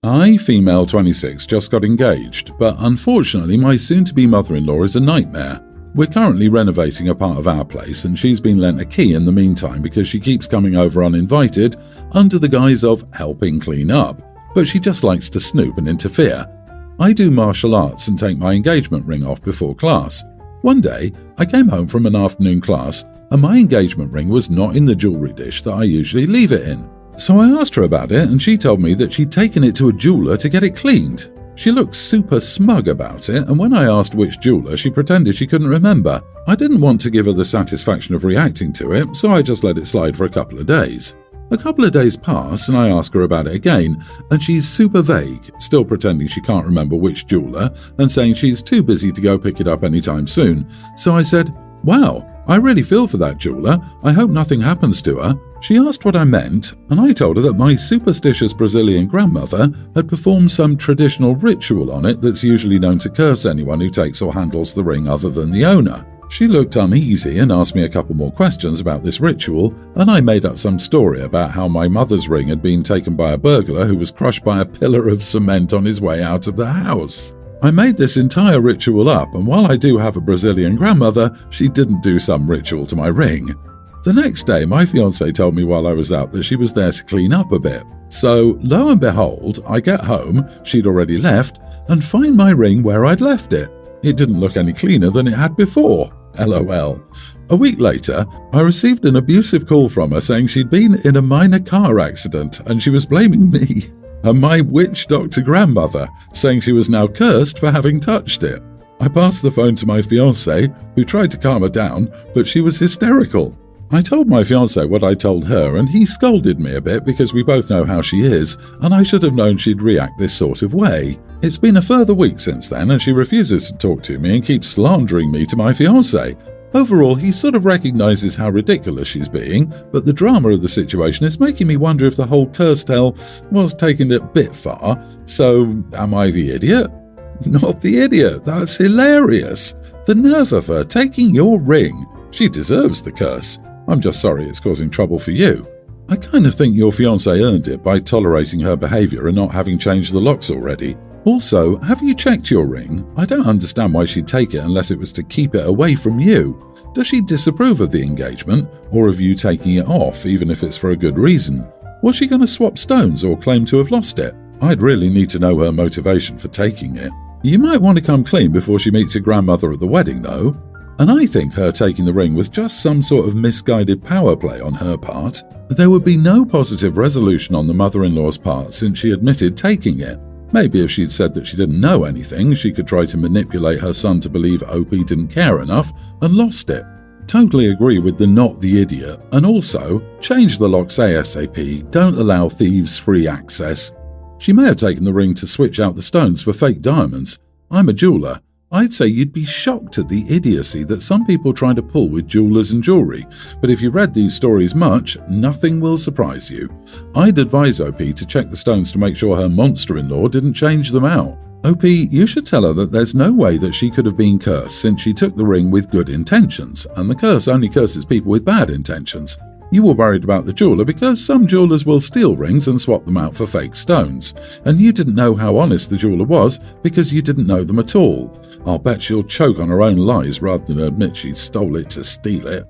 I, female 26, just got engaged, but unfortunately my soon-to-be mother-in-law is a nightmare. We're currently renovating a part of our place and she's been lent a key in the meantime because she keeps coming over uninvited under the guise of helping clean up, but she just likes to snoop and interfere. I do martial arts and take my engagement ring off before class. One day, I came home from an afternoon class and my engagement ring was not in the jewellery dish that I usually leave it in. So I asked her about it and she told me that she'd taken it to a jeweller to get it cleaned. She looked super smug about it, and when I asked which jeweller, she pretended she couldn't remember. I didn't want to give her the satisfaction of reacting to it, so I just let it slide for a couple of days. A couple of days pass and I ask her about it again, and she's super vague, still pretending she can't remember which jeweller and saying she's too busy to go pick it up anytime soon. So I said, "Wow, I really feel for that jeweller. I hope nothing happens to her." She asked what I meant, and I told her that my superstitious Brazilian grandmother had performed some traditional ritual on it that's usually known to curse anyone who takes or handles the ring other than the owner. She looked uneasy and asked me a couple more questions about this ritual, and I made up some story about how my mother's ring had been taken by a burglar who was crushed by a pillar of cement on his way out of the house. I made this entire ritual up, and while I do have a Brazilian grandmother, she didn't do some ritual to my ring. The next day, my fiance told me while I was out that she was there to clean up a bit. So, lo and behold, I get home, she'd already left, and find my ring where I'd left it. It didn't look any cleaner than it had before. LOL. A week later, I received an abusive call from her saying she'd been in a minor car accident and she was blaming me and my witch doctor grandmother, saying she was now cursed for having touched it. I passed the phone to my fiance, who tried to calm her down, but she was hysterical. I told my fiancé what I told her and he scolded me a bit because we both know how she is and I should have known she'd react this sort of way. It's been a further week since then and she refuses to talk to me and keeps slandering me to my fiancé. Overall, he sort of recognises how ridiculous she's being, but the drama of the situation is making me wonder if the whole curse tale was taking it a bit far. So, am I the idiot? Not the idiot, that's hilarious. The nerve of her taking your ring. She deserves the curse. I'm just sorry it's causing trouble for you. I kind of think your fiancé earned it by tolerating her behaviour and not having changed the locks already. Also, have you checked your ring? I don't understand why she'd take it unless it was to keep it away from you. Does she disapprove of the engagement, or of you taking it off, even if it's for a good reason? Was she going to swap stones or claim to have lost it? I'd really need to know her motivation for taking it. You might want to come clean before she meets your grandmother at the wedding, though. And I think her taking the ring was just some sort of misguided power play on her part. There would be no positive resolution on the mother-in-law's part since she admitted taking it. Maybe if she'd said that she didn't know anything, she could try to manipulate her son to believe OP didn't care enough and lost it. Totally agree with the not the idiot, and also, change the locks ASAP, don't allow thieves free access. She may have taken the ring to switch out the stones for fake diamonds. I'm a jeweller. I'd say you'd be shocked at the idiocy that some people try to pull with jewellers and jewellery, but if you read these stories much, nothing will surprise you. I'd advise OP to check the stones to make sure her monster-in-law didn't change them out. OP, you should tell her that there's no way that she could have been cursed since she took the ring with good intentions, and the curse only curses people with bad intentions. You were worried about the jeweller because some jewellers will steal rings and swap them out for fake stones, and you didn't know how honest the jeweller was because you didn't know them at all. I'll bet she'll choke on her own lies rather than admit she stole it to steal it.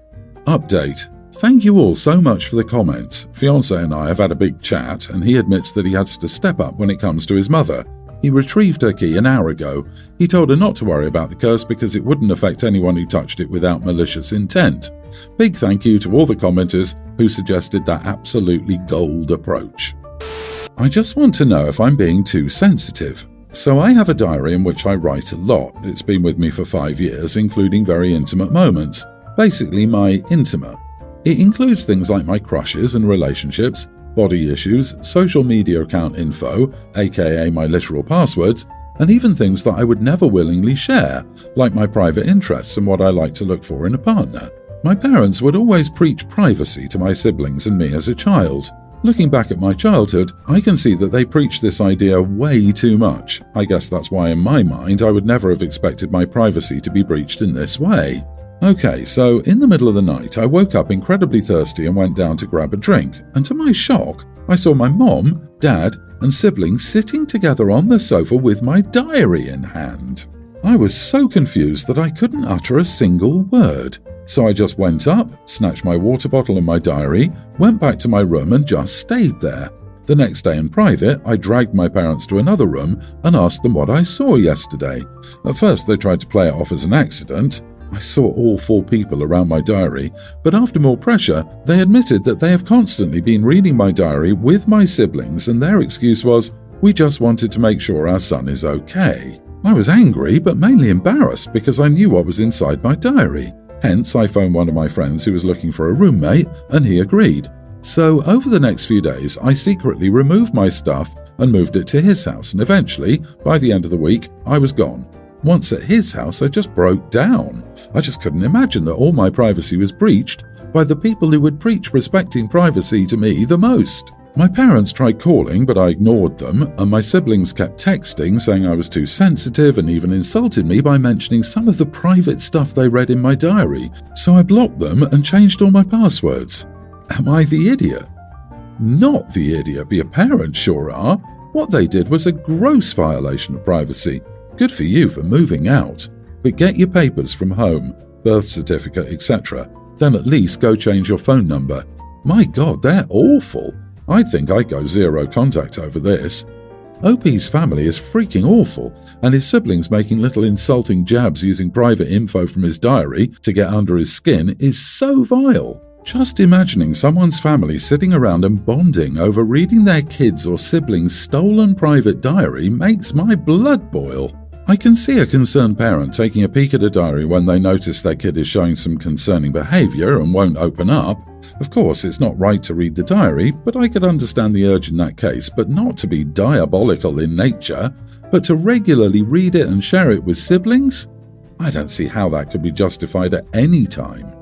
Update. Thank you all so much for the comments. Fiance and I have had a big chat and he admits that he has to step up when it comes to his mother. He retrieved her key an hour ago. He told her not to worry about the curse because it wouldn't affect anyone who touched it without malicious intent. Big thank you to all the commenters who suggested that absolutely gold approach. I just want to know if I'm being too sensitive. So I have a diary in which I write a lot. It's been with me for 5 years, including very intimate moments. Basically my intimate. It includes things like my crushes and relationships, body issues, social media account info, aka my literal passwords, and even things that I would never willingly share, like my private interests and what I like to look for in a partner. My parents would always preach privacy to my siblings and me as a child. Looking back at my childhood, I can see that they preached this idea way too much. I guess that's why in my mind I would never have expected my privacy to be breached in this way. Okay, so in the middle of the night I woke up incredibly thirsty and went down to grab a drink, and to my shock, I saw my mom, dad, and siblings sitting together on the sofa with my diary in hand. I was so confused that I couldn't utter a single word. So I just went up, snatched my water bottle and my diary, went back to my room and just stayed there. The next day in private, I dragged my parents to another room and asked them what I saw yesterday. At first they tried to play it off as an accident. I saw all 4 people around my diary, but after more pressure, they admitted that they have constantly been reading my diary with my siblings, and their excuse was, "We just wanted to make sure our son is okay." I was angry, but mainly embarrassed because I knew what was inside my diary. Hence, I phoned one of my friends who was looking for a roommate, and he agreed. So, over the next few days, I secretly removed my stuff and moved it to his house, and eventually, by the end of the week, I was gone. Once at his house, I just broke down. I just couldn't imagine that all my privacy was breached by the people who would preach respecting privacy to me the most. My parents tried calling, but I ignored them, and my siblings kept texting saying I was too sensitive and even insulted me by mentioning some of the private stuff they read in my diary, so I blocked them and changed all my passwords. Am I the idiot? Not the idiot, but your parents sure are. What they did was a gross violation of privacy. Good for you for moving out. But get your papers from home, birth certificate, etc. Then at least go change your phone number. My God, they're awful. I'd think I'd go zero contact over this. OP's family is freaking awful, and his siblings making little insulting jabs using private info from his diary to get under his skin is so vile. Just imagining someone's family sitting around and bonding over reading their kids' or siblings' stolen private diary makes my blood boil. I can see a concerned parent taking a peek at a diary when they notice their kid is showing some concerning behaviour and won't open up. Of course, it's not right to read the diary, but I could understand the urge in that case, but not to be diabolical in nature, but to regularly read it and share it with siblings? I don't see how that could be justified at any time.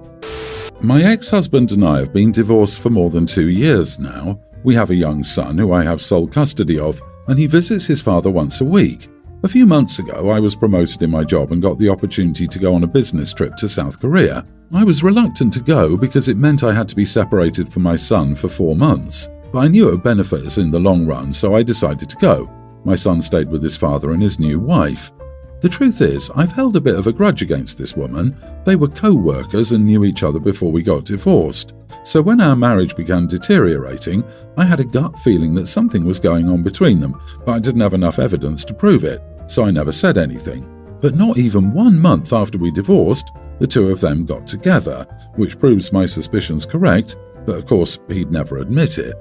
My ex-husband and I have been divorced for more than 2 years now. We have a young son who I have sole custody of, and he visits his father once a week. A few months ago, I was promoted in my job and got the opportunity to go on a business trip to South Korea. I was reluctant to go because it meant I had to be separated from my son for 4 months, but I knew it would benefit us in the long run, so I decided to go. My son stayed with his father and his new wife. The truth is, I've held a bit of a grudge against this woman. They were co-workers and knew each other before we got divorced. So when our marriage began deteriorating, I had a gut feeling that something was going on between them, but I didn't have enough evidence to prove it, so I never said anything. But not even 1 month after we divorced, the two of them got together, which proves my suspicions correct, but of course he'd never admit it.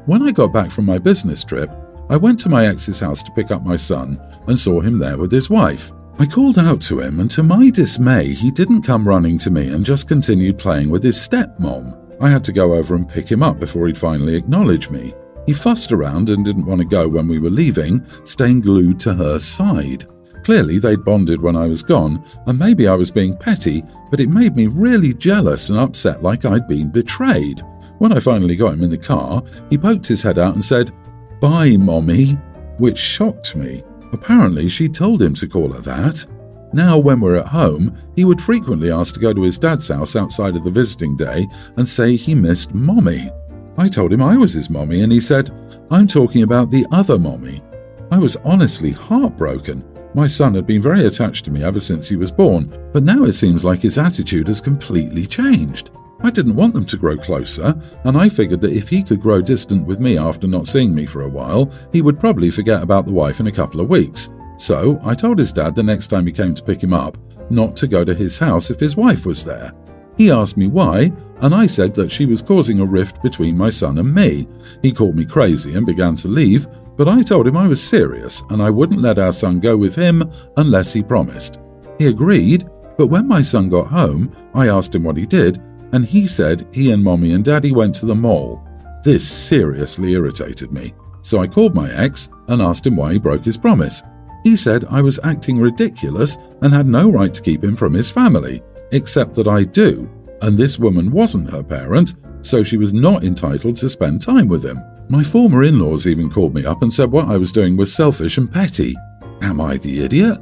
When I got back from my business trip, I went to my ex's house to pick up my son and saw him there with his wife. I called out to him, and to my dismay, he didn't come running to me and just continued playing with his stepmom. I had to go over and pick him up before he'd finally acknowledge me. He fussed around and didn't want to go when we were leaving, staying glued to her side. Clearly they'd bonded when I was gone, and maybe I was being petty, but it made me really jealous and upset, like I'd been betrayed. When I finally got him in the car, he poked his head out and said, "Bye, Mommy," which shocked me. Apparently she told him to call her that. Now when we're at home, he would frequently ask to go to his dad's house outside of the visiting day and say he missed Mommy. I told him I was his mommy, and he said, "I'm talking about the other mommy." I was honestly heartbroken. My son had been very attached to me ever since he was born, but now it seems like his attitude has completely changed. I didn't want them to grow closer, and I figured that if he could grow distant with me after not seeing me for a while, he would probably forget about the wife in a couple of weeks. So I told his dad the next time he came to pick him up not to go to his house if his wife was there. He asked me why, and I said that she was causing a rift between my son and me. He called me crazy and began to leave, but I told him I was serious and I wouldn't let our son go with him unless he promised. He agreed, but when my son got home, I asked him what he did, and he said he and Mommy and Daddy went to the mall. This seriously irritated me, so I called my ex and asked him why he broke his promise. He said I was acting ridiculous and had no right to keep him from his family, except that I do, and this woman wasn't her parent, so she was not entitled to spend time with him. My former in-laws even called me up and said what I was doing was selfish and petty. Am I the idiot?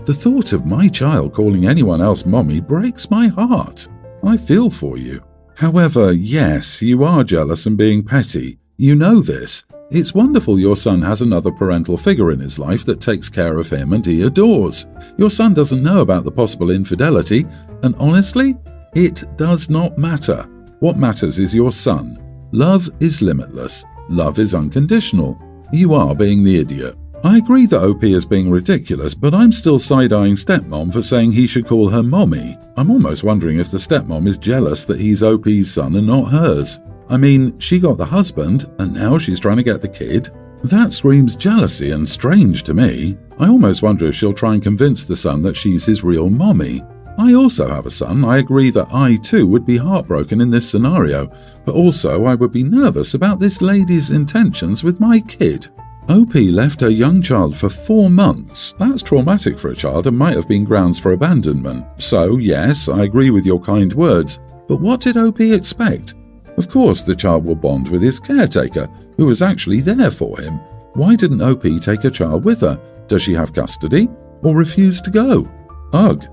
The thought of my child calling anyone else Mommy breaks my heart. I feel for you. However, yes, you are jealous and being petty. You know this, It's wonderful your son has another parental figure in his life that takes care of him and he adores. Your son doesn't know about the possible infidelity, and honestly, it does not matter. What matters is your son. Love is limitless. Love is unconditional. You are being the idiot. I agree that OP is being ridiculous, but I'm still side-eyeing stepmom for saying he should call her mommy. I'm almost wondering if the stepmom is jealous that he's OP's son and not hers. I mean, she got the husband, and now she's trying to get the kid. That screams jealousy and strange to me. I almost wonder if she'll try and convince the son that she's his real mommy. I also have a son. I agree that I too would be heartbroken in this scenario, but also I would be nervous about this lady's intentions with my kid. OP left her young child for 4 months. That's traumatic for a child and might have been grounds for abandonment. So, yes, I agree with your kind words. But what did OP expect? Of course the child will bond with his caretaker, who was actually there for him. Why didn't OP take her child with her? Does she have custody? Or refuse to go? Ugh.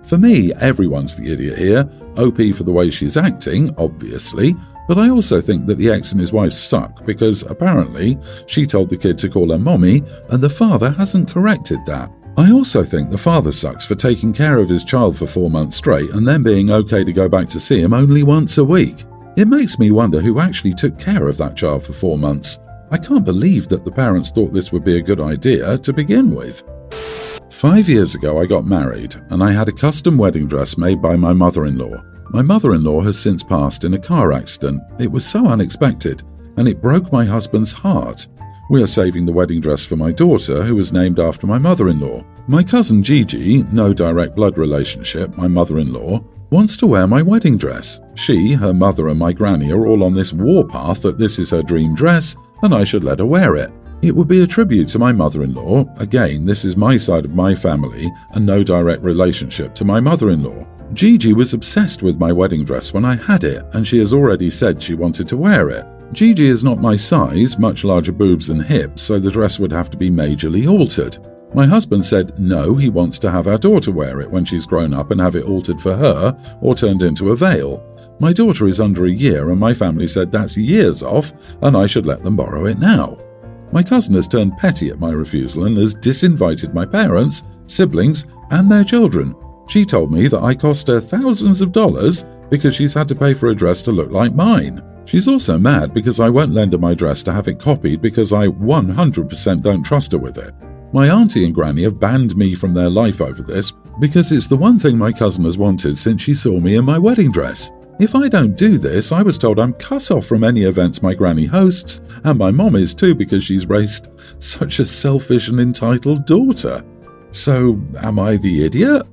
For me, everyone's the idiot here. OP for the way she's acting, obviously. But I also think that the ex and his wife suck because apparently she told the kid to call her mommy and the father hasn't corrected that. I also think the father sucks for taking care of his child for 4 months straight and then being okay to go back to see him only once a week. It makes me wonder who actually took care of that child for 4 months. I can't believe that the parents thought this would be a good idea to begin with. 5 years ago I got married and I had a custom wedding dress made by my mother-in-law. My mother-in-law has since passed in a car accident. It was so unexpected, and it broke my husband's heart. We are saving the wedding dress for my daughter, who was named after my mother-in-law. My cousin Gigi, no direct blood relationship, my mother-in-law, wants to wear my wedding dress. She, her mother and my granny are all on this warpath that this is her dream dress, and I should let her wear it. It would be a tribute to my mother-in-law. Again, this is my side of my family, and no direct relationship to my mother-in-law. Gigi was obsessed with my wedding dress when I had it, and she has already said she wanted to wear it. Gigi is not my size, much larger boobs and hips, so the dress would have to be majorly altered. My husband said no, he wants to have our daughter wear it when she's grown up and have it altered for her or turned into a veil. My daughter is under a year and my family said that's years off and I should let them borrow it now. My cousin has turned petty at my refusal and has disinvited my parents, siblings, and their children. She told me that I cost her thousands of dollars because she's had to pay for a dress to look like mine. She's also mad because I won't lend her my dress to have it copied because I 100% don't trust her with it. My auntie and granny have banned me from their life over this because it's the one thing my cousin has wanted since she saw me in my wedding dress. If I don't do this, I was told I'm cut off from any events my granny hosts, and my mom is too because she's raised such a selfish and entitled daughter. So, am I the idiot?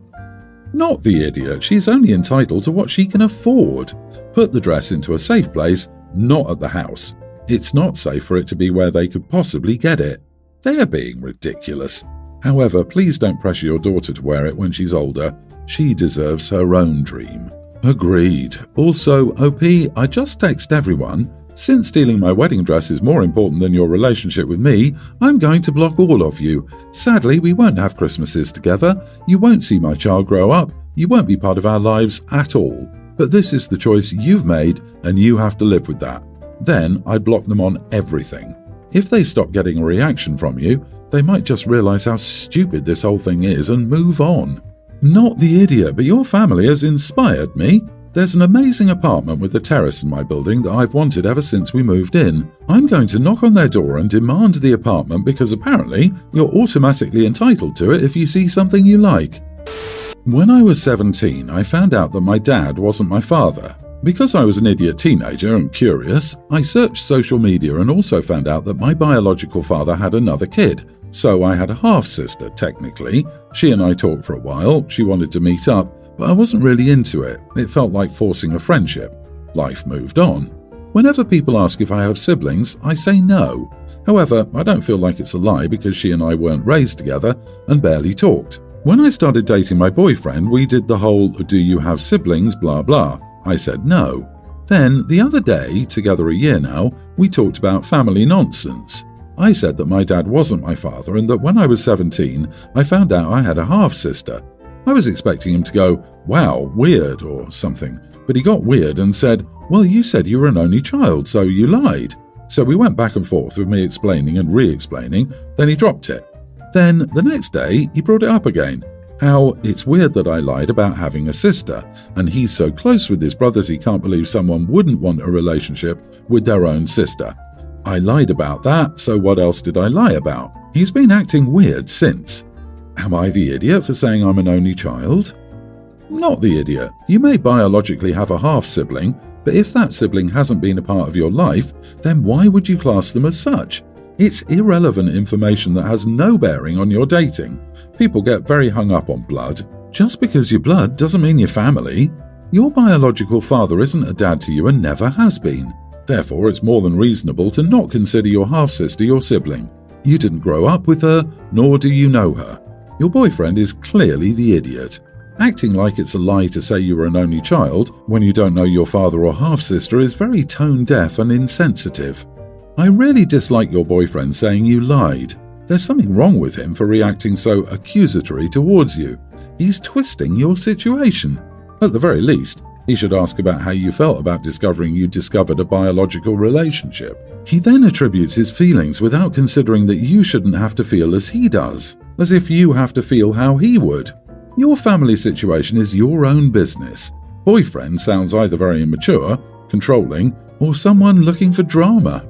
Not the idiot, she's only entitled to what she can afford. Put the dress into a safe place, not at the house. It's not safe for it to be where they could possibly get it. They are being ridiculous. However, please don't pressure your daughter to wear it when she's older. She deserves her own dream. Agreed. Also, OP, I just text everyone. Since stealing my wedding dress is more important than your relationship with me, I'm going to block all of you. Sadly, we won't have Christmases together. You won't see my child grow up. You won't be part of our lives at all. But this is the choice you've made, and you have to live with that. Then I block them on everything. If they stop getting a reaction from you, they might just realize how stupid this whole thing is and move on. Not the idiot, but your family has inspired me. There's an amazing apartment with a terrace in my building that I've wanted ever since we moved in. I'm going to knock on their door and demand the apartment because apparently you're automatically entitled to it if you see something you like. When I was 17, I found out that my dad wasn't my father. Because I was an idiot teenager and curious, I searched social media and also found out that my biological father had another kid. So I had a half-sister, technically. She and I talked for a while, she wanted to meet up, but I wasn't really into it. It felt like forcing a friendship. Life moved on. Whenever people ask if I have siblings, I say no. However, I don't feel like it's a lie because she and I weren't raised together and barely talked. When I started dating my boyfriend, we did the whole "do you have siblings" blah blah. I said no. Then, the other day, together a year now, we talked about family nonsense. I said that my dad wasn't my father and that when I was 17, I found out I had a half-sister. I was expecting him to go, "Wow, weird," or something, but he got weird and said, "Well, you said you were an only child, so you lied." So we went back and forth with me explaining and re-explaining, then he dropped it. Then the next day he brought it up again. How it's weird that I lied about having a sister, and he's so close with his brothers he can't believe someone wouldn't want a relationship with their own sister. I lied about that, so what else did I lie about? He's been acting weird since. Am I the idiot for saying I'm an only child? Not the idiot. You may biologically have a half-sibling, but if that sibling hasn't been a part of your life, then why would you class them as such? It's irrelevant information that has no bearing on your dating. People get very hung up on blood. Just because you're blood doesn't mean you're family. Your biological father isn't a dad to you and never has been. Therefore, it's more than reasonable to not consider your half-sister your sibling. You didn't grow up with her, nor do you know her. Your boyfriend is clearly the idiot. Acting like it's a lie to say you were an only child when you don't know your father or half-sister is very tone-deaf and insensitive. I really dislike your boyfriend saying you lied. There's something wrong with him for reacting so accusatory towards you. He's twisting your situation. At the very least, he should ask about how you felt about discovering you discovered a biological relationship. He then attributes his feelings without considering that you shouldn't have to feel as he does, as if you have to feel how he would. Your family situation is your own business. Boyfriend sounds either very immature, controlling, or someone looking for drama.